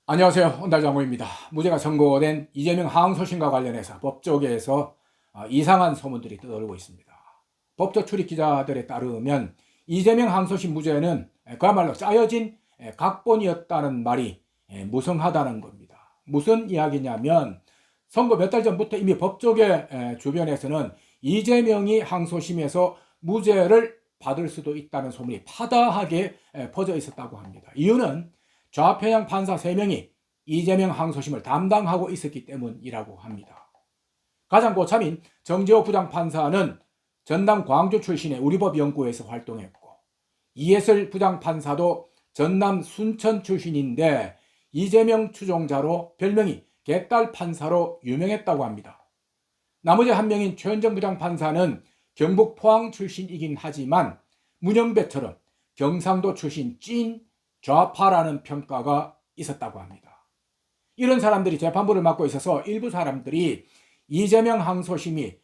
안녕하세요. 온달장호입니다. 무죄가 선고된 이재명 항소심과 관련해서 법조계에서 이상한 소문들이 떠돌고 있습니다. 법조 출입 기자들에 따르면 이재명 항소심 무죄는 그야말로 짜여진 각본이었다는 말이 무성하다는 겁니다. 무슨 이야기냐면 선거 몇 달 전부터 이미 법조계 주변에서는 이재명이 항소심에서 무죄를 받을 수도 있다는 소문이 파다하게 퍼져 있었다고 합니다. 이유는 좌편향 판사 3명이 이재명 항소심을 담당하고 있었기 때문이라고 합니다. 가장 고참인 정재호 부장판사는 전남 광주 출신의 우리법 연구회에서 활동했고, 이해슬 부장판사도 전남 순천 출신인데 이재명 추종자로 별명이 개딸 판사로 유명했다고 합니다. 나머지 한 명인 최현정 부장판사는 경북 포항 출신이긴 하지만 문영배처럼 경상도 출신 찐 좌파라는 평가가 있었다고 합니다. 이런 사람들이 재판부를 맡고 있어서 일부 사람들이 이재명 항소심이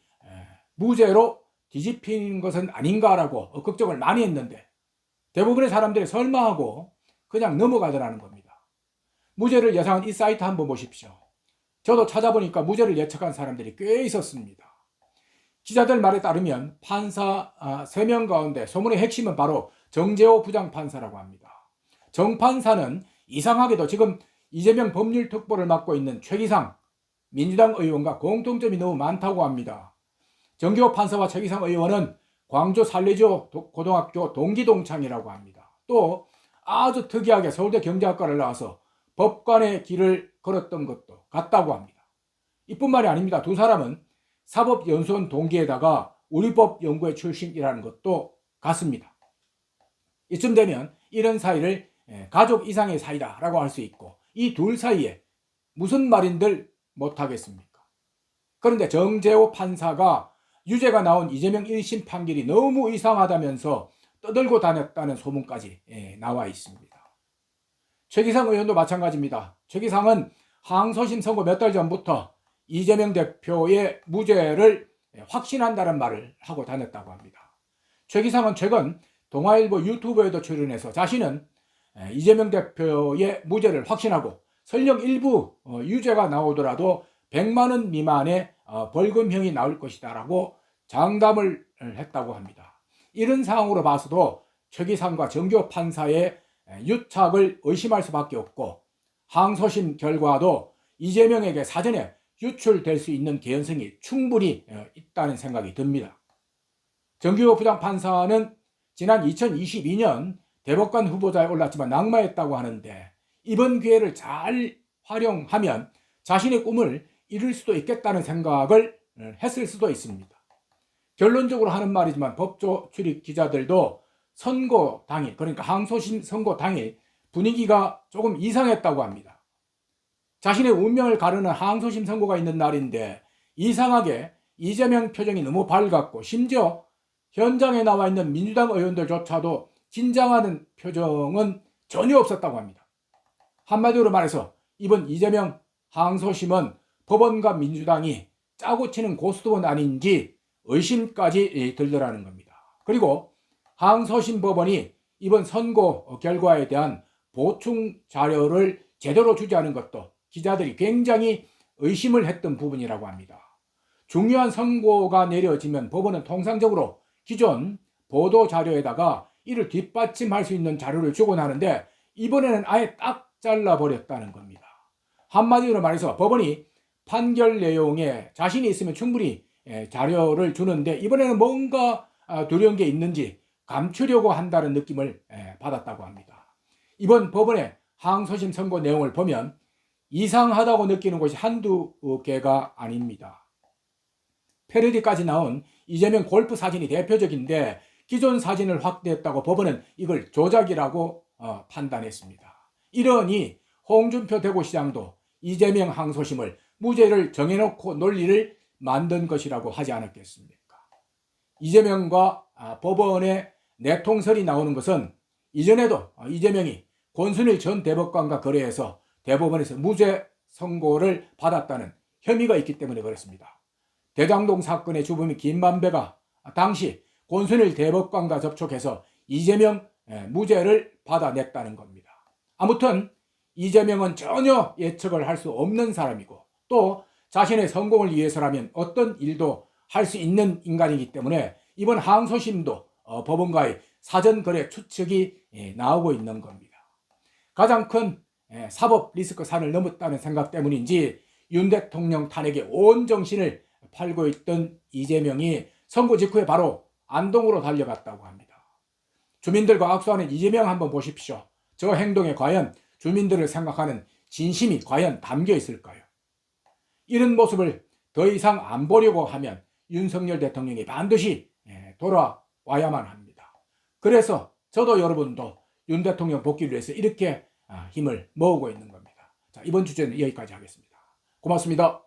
무죄로 뒤집히는 것은 아닌가라고 걱정을 많이 했는데 대부분의 사람들이 설마하고 그냥 넘어가더라는 겁니다. 무죄를 예상한 이 사이트 한번 보십시오. 저도 찾아보니까 무죄를 예측한 사람들이 꽤 있었습니다. 기자들 말에 따르면 판사 3명 가운데 소문의 핵심은 바로 정재호 부장판사라고 합니다. 정 판사는 이상하게도 지금 이재명 법률특보를 맡고 있는 최기상 민주당 의원과 공통점이 너무 많다고 합니다. 정재호 판사와 최기상 의원은 광주 살레지오 고등학교 동기동창이라고 합니다. 또 아주 특이하게 서울대 경제학과를 나와서 법관의 길을 걸었던 것도 같다고 합니다. 이뿐만이 아닙니다. 두 사람은 사법연수원 동기에다가 우리법 연구회 출신이라는 것도 같습니다. 이쯤 되면 이런 사이를 가족 이상의 사이다라고 할 수 있고, 이 둘 사이에 무슨 말인들 못하겠습니까? 그런데 정재호 판사가 유죄가 나온 이재명 1심 판결이 너무 이상하다면서 떠들고 다녔다는 소문까지 나와 있습니다. 최기상 의원도 마찬가지입니다. 최기상은 항소심 선고 몇 달 전부터 이재명 대표의 무죄를 확신한다는 말을 하고 다녔다고 합니다. 최기상은 최근 동아일보 유튜브에도 출연해서 자신은 이재명 대표의 무죄를 확신하고 설령 일부 유죄가 나오더라도 100만 원 미만의 벌금형이 나올 것이다 라고 장담을 했다고 합니다. 이런 상황으로 봐서도 최기상과 정재호 판사의 유착을 의심할 수밖에 없고, 항소심 결과도 이재명에게 사전에 유출될 수 있는 개연성이 충분히 있다는 생각이 듭니다. 정재호 부장판사는 지난 2022년 대법관 후보자에 올랐지만 낙마했다고 하는데, 이번 기회를 잘 활용하면 자신의 꿈을 이룰 수도 있겠다는 생각을 했을 수도 있습니다. 결론적으로 하는 말이지만 법조 출입 기자들도 선고 당일, 그러니까 항소심 선고 당일 분위기가 조금 이상했다고 합니다. 자신의 운명을 가르는 항소심 선고가 있는 날인데 이상하게 이재명 표정이 너무 밝았고, 심지어 현장에 나와 있는 민주당 의원들조차도 긴장하는 표정은 전혀 없었다고 합니다. 한마디로 말해서 이번 이재명 항소심은 법원과 민주당이 짜고 치는 고스톱은 아닌지 의심까지 들더라는 겁니다. 그리고 항소심 법원이 이번 선고 결과에 대한 보충 자료를 제대로 주지 않은 것도 기자들이 굉장히 의심을 했던 부분이라고 합니다. 중요한 선고가 내려지면 법원은 통상적으로 기존 보도 자료에다가 이를 뒷받침할 수 있는 자료를 주곤 하는데, 이번에는 아예 딱 잘라버렸다는 겁니다. 한마디로 말해서 법원이 판결 내용에 자신이 있으면 충분히 자료를 주는데 이번에는 뭔가 두려운 게 있는지 감추려고 한다는 느낌을 받았다고 합니다. 이번 법원의 항소심 선고 내용을 보면 이상하다고 느끼는 곳이 한두 개가 아닙니다. 패러디까지 나온 이재명 골프 사진이 대표적인데, 기존 사진을 확대했다고 법원은 이걸 조작이라고 판단했습니다. 이러니 홍준표 대구시장도 이재명 항소심을 무죄를 정해놓고 논리를 만든 것이라고 하지 않았겠습니까? 이재명과 법원의 내통설이 나오는 것은 이전에도 이재명이 권순일 전 대법관과 거래해서 대법원에서 무죄 선고를 받았다는 혐의가 있기 때문에 그렇습니다. 대장동 사건의 주범인 김만배가 당시 권순일 대법관과 접촉해서 이재명 무죄를 받아냈다는 겁니다. 아무튼 이재명은 전혀 예측을 할 수 없는 사람이고 또 자신의 성공을 위해서라면 어떤 일도 할 수 있는 인간이기 때문에 이번 항소심도 법원과의 사전거래 추측이 나오고 있는 겁니다. 가장 큰 사법 리스크 산을 넘었다는 생각 때문인지 윤 대통령 탄핵에 온 정신을 팔고 있던 이재명이 선거 직후에 바로 안동으로 달려갔다고 합니다. 주민들과 악수하는 이재명 한번 보십시오. 저 행동에 과연 주민들을 생각하는 진심이 과연 담겨 있을까요? 이런 모습을 더 이상 안 보려고 하면 윤석열 대통령이 반드시 돌아와야만 합니다. 그래서 저도 여러분도 윤 대통령 복귀를 위해서 이렇게 힘을 모으고 있는 겁니다. 자, 이번 주제는 여기까지 하겠습니다. 고맙습니다.